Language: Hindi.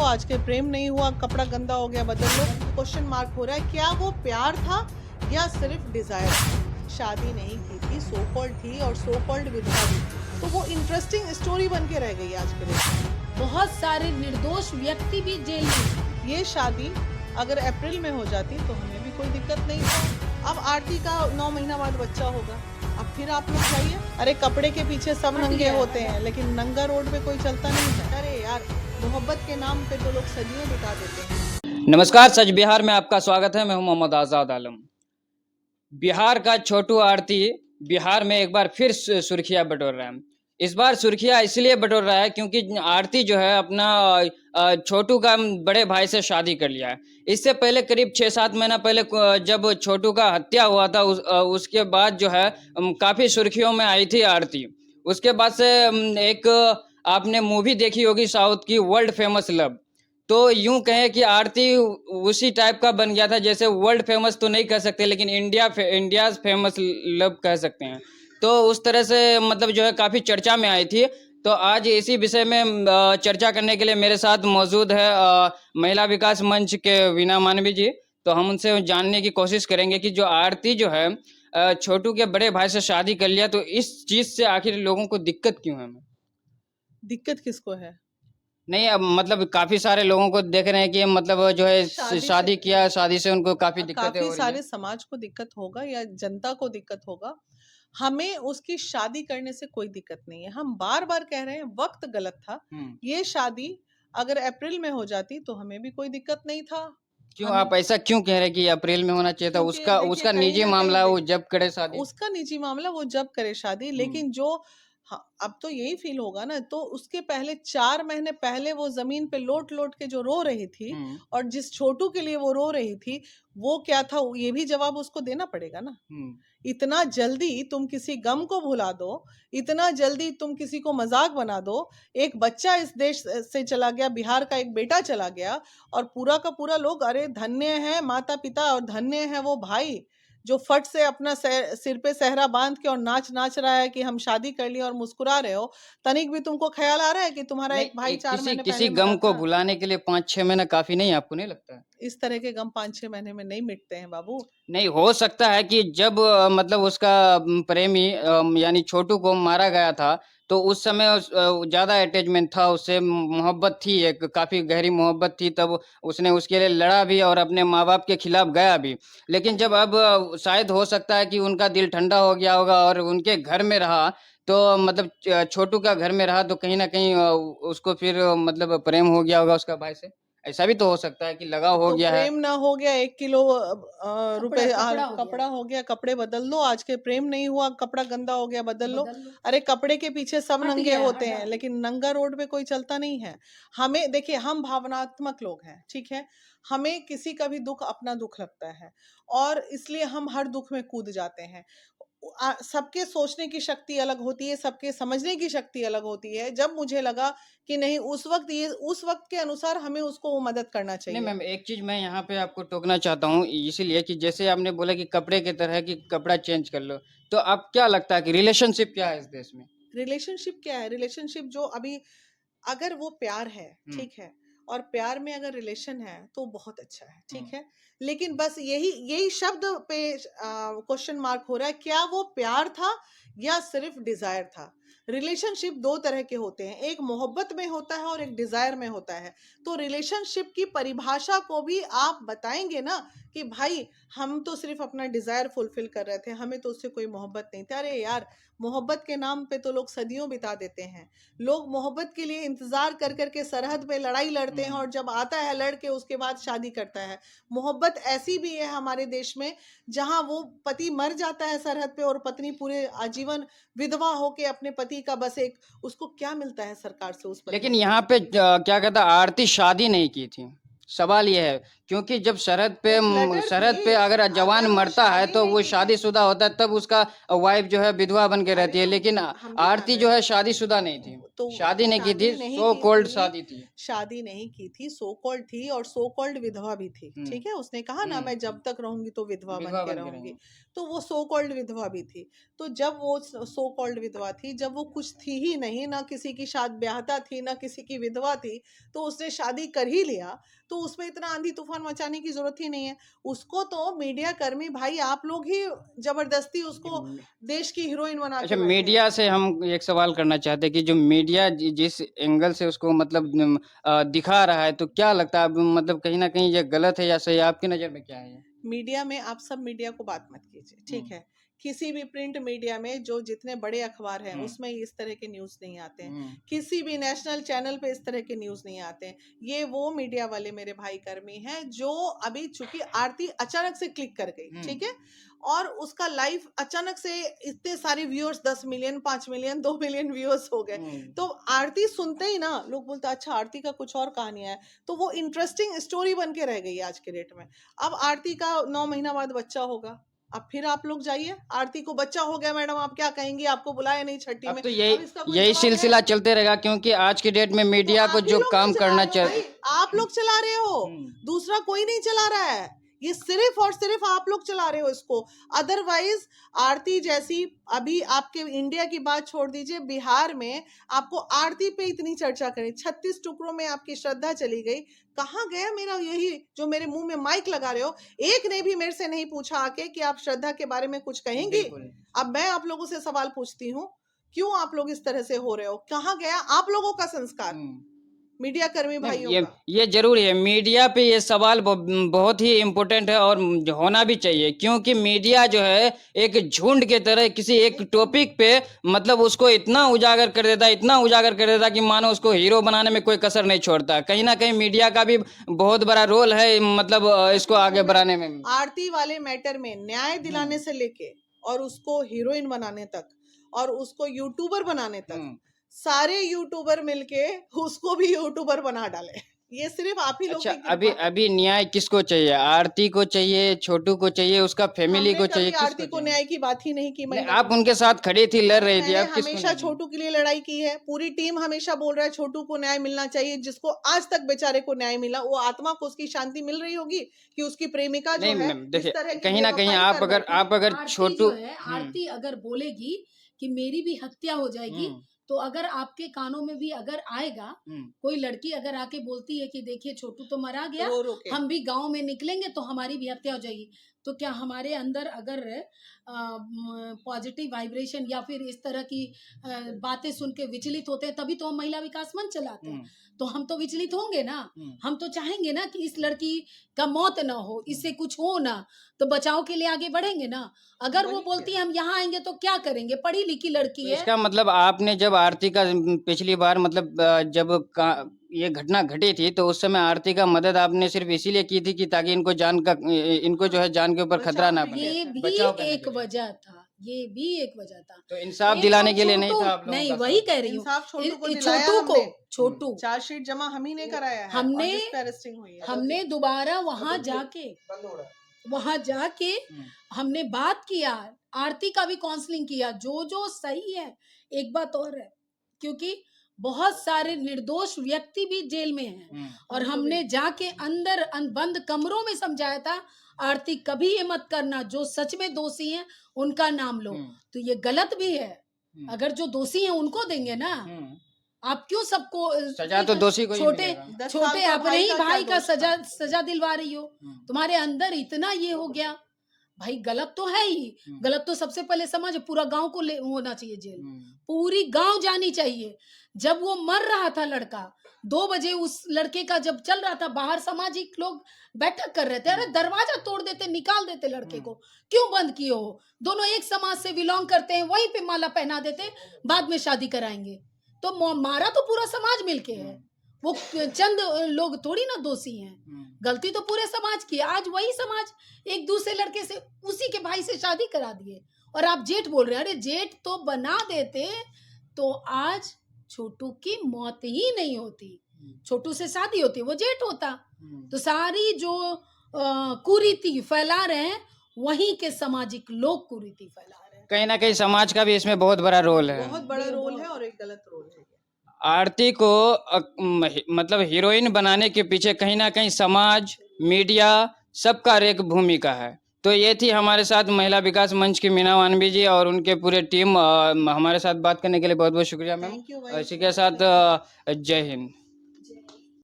आज के प्रेम नहीं हुआ, कपड़ा गंदा हो गया बदल लो। क्वेश्चन मार्क हो रहा है, क्या वो प्यार था या सिर्फ डिजायर था। शादी नहीं की थी, सो कॉल्ड थी और सो कॉल्ड विधवा भी थी, तो वो इंटरेस्टिंग स्टोरी बन के रह गई आज के लिए। बहुत सारे निर्दोष व्यक्ति भी जेल में। ये शादी अगर अप्रैल में हो जाती तो हमें भी कोई दिक्कत नहीं था। अब आरती का 9 महीना बाद बच्चा होगा, अब फिर आप लोग चाहिए। अरे कपड़े के पीछे सब नंगे होते हैं, लेकिन नंगा रोड पे कोई चलता नहीं है। अरे यार, मोहब्बत के नाम पे तो लोग सदियों बिता देते हैं। नमस्कार, सच बिहार में आपका स्वागत है। मैं हूं मोहम्मद आजाद आलम। बिहार का छोटू आरती बिहार में एक बार फिर सुर्खियां बटोर रहा है। इस बार सुर्खियां इसलिए बटोर रहा है क्योंकि आरती जो है अपना छोटू का बड़े भाई से शादी कर लिया है। इससे पहले करीब 6-7 महीना पहले जब छोटू का हत्या हुआ था उसके बाद जो है काफी सुर्खियों में आई थी आरती। उसके बाद से एक आपने मूवी देखी होगी साउथ की, वर्ल्ड फेमस लव। तो यूं कहें कि आरती उसी टाइप का बन गया था, जैसे वर्ल्ड फेमस तो नहीं कह सकते लेकिन इंडियाज फेमस लव कह सकते हैं। तो उस तरह से मतलब जो है काफ़ी चर्चा में आई थी। तो आज इसी विषय में चर्चा करने के लिए मेरे साथ मौजूद है महिला विकास मंच के वीना मानवी जी। तो हम उनसे जानने की कोशिश करेंगे कि जो आरती जो है छोटू के बड़े भाई से शादी कर लिया, तो इस चीज़ से आखिर लोगों को दिक्कत क्यों है? दिक्कत किसको है? नहीं, अब मतलब काफी सारे लोगों को देख रहे हैं कि मतलब जो है शादी किया, शादी से उनको काफी दिक्कतें हो काफी रही सारे है। समाज को दिक्कत होगा या जनता को दिक्कत होगा। हमें उसकी शादी करने से कोई दिक्कत नहीं है। हम बार बार कह रहे हैं वक्त गलत था। ये शादी अगर अप्रैल में हो जाती तो हमें भी कोई दिक्कत नहीं था। क्यों हमें आप ऐसा क्यों कह रहे हैं कि अप्रैल में होना चाहिए था? क्योंकि उसका देखिए उसका कहीं निजी ना मामला, कहीं वो जब करे शादी। उसका निजी मामला, वो जब करे शादी। लेकिन जो हाँ, अब तो यही फील होगा ना। तो उसके पहले 4 महीने पहले वो जमीन पे लोट लोट के जो रो रही थी और जिस छोटू के लिए वो रो रही थी, वो क्या था, ये भी जवाब उसको देना पड़ेगा ना। इतना जल्दी तुम किसी गम को भुला दो, इतना जल्दी तुम किसी को मजाक बना दो। एक बच्चा इस देश से चला गया, बिहार का एक बेटा चला गया, और पूरा का पूरा लोग अरे धन्य है माता पिता और धन्य है वो भाई जो फट से अपना सिर पे सहरा बांध के और नाच नाच रहा है कि हम शादी कर लिए और मुस्कुरा रहे हो। तनिक भी तुमको ख्याल आ रहा है कि तुम्हारा नहीं, एक भाई 4 किसी महीने किसी पहले गम मरा को था? भुलाने के लिए 5-6 महीना काफी नहीं, आपको नहीं लगता है? इस तरह के गम 5-6 महीने में नहीं मिटते हैं बाबू। नहीं, हो सकता है कि जब मतलब उसका प्रेमी यानी छोटू को मारा गया था, तो उस समय ज़्यादा अटैचमेंट था उससे, मोहब्बत थी, एक काफ़ी गहरी मोहब्बत थी, तब उसने उसके लिए लड़ा भी और अपने माँ-बाप के खिलाफ गया भी। लेकिन जब अब शायद हो सकता है कि उनका दिल ठंडा हो गया होगा और उनके घर में रहा, तो मतलब छोटू का घर में रहा, तो कहीं न कहीं उसको फिर मतलब प्रेम हो गया होगा उसका भाई से। ऐसा भी तो हो सकता है कि लगाव हो तो गया है। प्रेम ना हो गया, 1 किलो रुपए कपड़ा हो गया, कपड़े बदल लो। आज के प्रेम नहीं हुआ, कपड़ा गंदा हो गया बदल लो। अरे कपड़े के पीछे सब नंगे होते हैं, लेकिन नंगा रोड पे कोई चलता नहीं है। हमें देखिए, हम भावनात्मक लोग हैं, ठीक है। हमें किसी का भी दुख अपना दुख लगता है, और इसलिए हम हर दुख में कूद जाते हैं। सबके सोचने की शक्ति अलग होती है, सबके समझने की शक्ति अलग होती है। जब मुझे लगा कि नहीं, उस वक्त के अनुसार हमें उसको वो मदद करना नहीं चाहिए। मैम, एक चीज़ मैं यहाँ पे आपको टोकना चाहता हूँ, इसीलिए कि जैसे आपने बोला कि कपड़े की तरह कि कपड़ा चेंज कर लो, तो आप क्या लगता है कि रिलेशनशिप क्या है इस देश में? रिलेशनशिप क्या है? रिलेशनशिप जो अभी, अगर वो प्यार है, ठीक है, और प्यार में अगर रिलेशन है तो बहुत अच्छा है, ठीक है। लेकिन बस यही यही शब्द पे क्वेश्चन मार्क हो रहा है, क्या वो प्यार था या सिर्फ डिजायर था। रिलेशनशिप दो तरह के होते हैं, एक मोहब्बत में होता है और एक डिजायर में होता है। तो रिलेशनशिप की परिभाषा को भी आप बताएंगे ना कि भाई, हम तो सिर्फ अपना डिजायर फुलफिल कर रहे थे, हमें तो उससे कोई मोहब्बत नहीं थी। अरे यार, मोहब्बत के नाम पे तो लोग सदियों बिता देते हैं। लोग मोहब्बत के लिए इंतजार कर करके सरहद पे लड़ाई लड़ते हैं, और जब आता है लड़के उसके बाद शादी करता है। मोहब्बत ऐसी भी है हमारे देश में, जहां वो पति मर जाता है सरहद पे और पत्नी पूरे आजीवन विधवा होके अपने पति का बस एक, उसको क्या मिलता है सरकार से उस पति लेकिन से? यहाँ पे क्या कहता है, आरती शादी नहीं की थी। सवाल ये है क्योंकि जब फ्लटर सरहद थी। पे अगर जवान अगर वो मरता है शादी तो नहीं वो की, शादीशुदा होता है, तब उसका वाइफ जो है विधवा बन के अरे रहती है, तो लेकिन हम भी मान आरती रहे जो हैं, है शादीशुदा नहीं थी, तो शादी नहीं की शादी थी, नहीं सो की कॉल्ड थी, शादी थी। शादी नहीं की थी, सो कॉल्ड थी और सो कॉल्ड विधवा भी थी, हम्म ठीक है। उसने कहा ना मैं जब हम्म तक रहूंगी तो विधवा बन विधवा के बन के रहूंगी, रहेंगे। तो वो सो कॉल्ड विधवा भी थी। तो जब वो सो कॉल्ड विधवा थी, जब वो कुछ थी ही नहीं, ना किसी की शादी ब्याहता थी, ना किसी की विधवा थी, तो उसने शादी कर ही लिया, तो उसमें इतना आंधी तूफान मचाने की जरूरत ही नहीं है। उसको तो मीडिया कर्मी भाई आप लोग ही जबरदस्ती उसको देश की हीरोइन बना अच्छा, के बैठे हैं। मीडिया से हम एक सवाल करना चाहते हैं कि जो मीडिया जिस एंगल से उसको मतलब दिखा रहा है, तो क्या लगता है मतलब कहीं ना कहीं ये गलत है या सही है? आपकी नज़र में क्या है ये? मीडिया में आप सब मीडिया को बात मत कीजिए, ठीक हम्म है। किसी भी प्रिंट मीडिया में जो जितने बड़े अखबार हैं हम्म उसमें इस तरह के न्यूज़ नहीं आते हैं। हम्म किसी भी नेशनल चैनल पे इस तरह के न्यूज़ नहीं आते हैं। ये वो मीडिया वाले मेरे भाई कर्मी हैं जो अभी चूंकि आरती अचानक से क्लिक कर गई, हम्म ठीक है, और उसका लाइव अचानक से इतने सारे viewers 10 million 5 million 2 million viewers हो गए। हम्म तो आरती सुनते ही ना लोग बोलते अच्छा आरती का कुछ और कहानियां है, तो वो इंटरेस्टिंग स्टोरी बन के रह गई आज के डेट में। अब आरती का 9 महीना बाद बच्चा होगा, अब फिर आप लोग जाइए, आरती को बच्चा हो गया मैडम आप क्या कहेंगी, आपको बुलाया नहीं छठी अब में, तो यही अब इसका कोई यही जवाब है? सिलसिला चलते रहेगा, क्योंकि आज की डेट में तो मीडिया को आप ही जो लोग काम नहीं चला करना रहे हो भाई, आप लोग चला रहे हो, हम्म दूसरा कोई नहीं चला रहा है, ये सिर्फ और सिर्फ आप लोग चला रहे हो इसको। अदरवाइज आरती जैसी, अभी आपके इंडिया की बात छोड़ दीजिए, बिहार में आपको आरती पे इतनी चर्चा करें, 36 टुकड़ों में आपकी श्रद्धा चली गई, कहाँ गया मेरा यही जो मेरे मुंह में माइक लगा रहे हो, एक ने भी मेरे से नहीं पूछा आके कि आप श्रद्धा के बारे में कुछ कहेंगी। बिल्कुल। अब मैं आप लोगों से सवाल पूछती हूँ, क्यों आप लोग इस तरह से हो रहे हो, कहाँ गया आप लोगों का संस्कार, हम्म मीडिया कर्मी नहीं, भाइयों का? ये जरूरी है, मीडिया पे ये सवाल बहुत ही इम्पोर्टेंट है और होना भी चाहिए, क्योंकि मीडिया जो है एक झुंड के तरह किसी एक टॉपिक पे मतलब उसको इतना उजागर कर देता है, इतना उजागर कर देता है कि मानो उसको हीरो बनाने में कोई कसर नहीं छोड़ता। कहीं ना कहीं मीडिया का भी बहुत बड़ा रोल है, मतलब इसको आगे बढ़ाने में। आरती वाले मैटर में न्याय दिलाने हम्म से लेके और उसको हीरोइन बनाने तक और उसको यूट्यूबर बनाने तक, हम्म सारे यूट्यूबर मिलके उसको भी यूट्यूबर बना डाले। ये सिर्फ आप ही लोग अच्छा, की अभी कृपा है। अभी न्याय किसको चाहिए? आरती को चाहिए, छोटू को चाहिए, उसका फैमिली हमने को चाहिए, कभी किसको आरती को चाहिए? न्याय की बात ही नहीं की नहीं, महिला आप को। उनके साथ खड़ी थी, लड़ अरे रही थी, मैंने आप किसको हमेशा न्याय देंगे? छोटू के लिए लड़ाई की है, पूरी टीम हमेशा बोल रहा है छोटू को न्याय मिलना चाहिए, जिसको आज तक बेचारे को न्याय मिला, वो आत्मा को उसकी शांति मिल रही होगी कि उसकी प्रेमिका नहीं जो है मैम, इस तरह देखिए की कहीं ना कहीं बेवफाई कर बैठी। आप अगर आरती छोटू जो है, आरती अगर बोलेगी कि मेरी भी हत्या हो जाएगी, हम्म तो अगर आपके कानों में भी अगर आएगा, हम्म कोई लड़की अगर आके बोलती है कि देखिए छोटू तो मरा गया, रो रो के हम भी गांव में निकलेंगे तो हमारी भी हत्या हो जाएगी, तो क्या हमारे अंदर अगर पॉजिटिव वाइब्रेशन या फिर इस तरह की बातें सुन के विचलित होते हैं, तभी तो हम महिला विकास मंच चलाते हैं। हम्म तो हम तो विचलित होंगे ना, हम्म हम तो चाहेंगे ना कि इस लड़की का मौत ना हो, इससे कुछ हो ना, तो बचाव के लिए आगे बढ़ेंगे ना। अगर वो वही बोलती है। है हम यहाँ आएंगे तो क्या करेंगे, पढ़ी लिखी लड़की तो है। इसका मतलब आपने जब आरती का पिछली बार मतलब ये घटना घटी थी, तो उस समय आरती का मदद आपने सिर्फ इसीलिए की थी कि ताकि इनको जो है जान के ऊपर खतरा बचाव ना के बने, लिए ये था। भी बचाव करने एक के लिए। वजह था, ये भी एक वजह था। तो इंसाफ एक दिलाने तो के लिए नहीं छोटू, था आप लोगों नहीं का वही साथ? कह रही हूँ, इंसाफ छोटू को दिलाया छोटू को, हमने, छोटू चार्जशीट जमा हम ही ने कराया है और हमने जिस पे अरेस्टिंग हुई है। हमने दोबारा वहां जाके हम्म हमने बात किया, आरती का भी काउंसलिंग किया, जो जो सही है। एक बात और है, क्योंकि बहुत सारे निर्दोष व्यक्ति भी जेल में हैं, हम्म और हमको हमने भी जाके अंदर बंद कमरों में समझाया था, आरती कभी ये मत करना, जो सच में दोषी हैं उनका नाम लो। हम्म तो ये गलत भी है, हम्म अगर जो दोषी हैं उनको देंगे ना, हम्म आप क्यों सबको सजा तो दोषी को ही छोटे मिलेगा। 10 साल छोटे का अपने ही क्या भाई का दोष था? सजा दिलवा रही हो, तुम्हारे अंदर इतना ये हो गया। भाई गलत तो है ही, गलत तो सबसे पहले समझ, पूरा गांव को होना चाहिए जेल, पूरी गांव जानी चाहिए। जब वो मर रहा था लड़का, 2 बजे उस लड़के का जब चल रहा था, बाहर सामाजिक लोग बैठक कर रहे थे, अरे दरवाजा तोड़ देते, निकाल देते लड़के को, क्यों बंद किए हो? दोनों एक समाज से बिलोंग करते हैं, वहीं पे माला पहना देते, बाद में शादी कराएंगे। तो मारा तो पूरा समाज मिलके है, वो चंद लोग थोड़ी ना दोषी हैं, गलती तो पूरे समाज की है। आज वही समाज एक दूसरे लड़के से, उसी के भाई से शादी करा दिए, और आप जेठ बोल रहे हैं। अरे जेठ तो बना देते तो आज छोटू की मौत ही नहीं होती, छोटू से शादी होती, वो जेठ होता। तो सारी जो कुरीति फैला रहे हैं वहीं के सामाजिक लोग कुरीति फैला रहे हैं। कहीं ना कहीं समाज का भी इसमें बहुत बड़ा रोल है। बहुत बड़ा रोल है और एक गलत रोल है। आरती को मतलब हीरोइन बनाने के पीछे कहीं ना कहीं समाज, मीडिया सबका एक भूमिका है। तो ये थी हमारे साथ महिला विकास मंच की मीना मानवी जी और उनके पूरे टीम। हमारे साथ बात करने के लिए बहुत बहुत शुक्रिया मैम। थैंक यू भाई। इसी के साथ जय हिंद।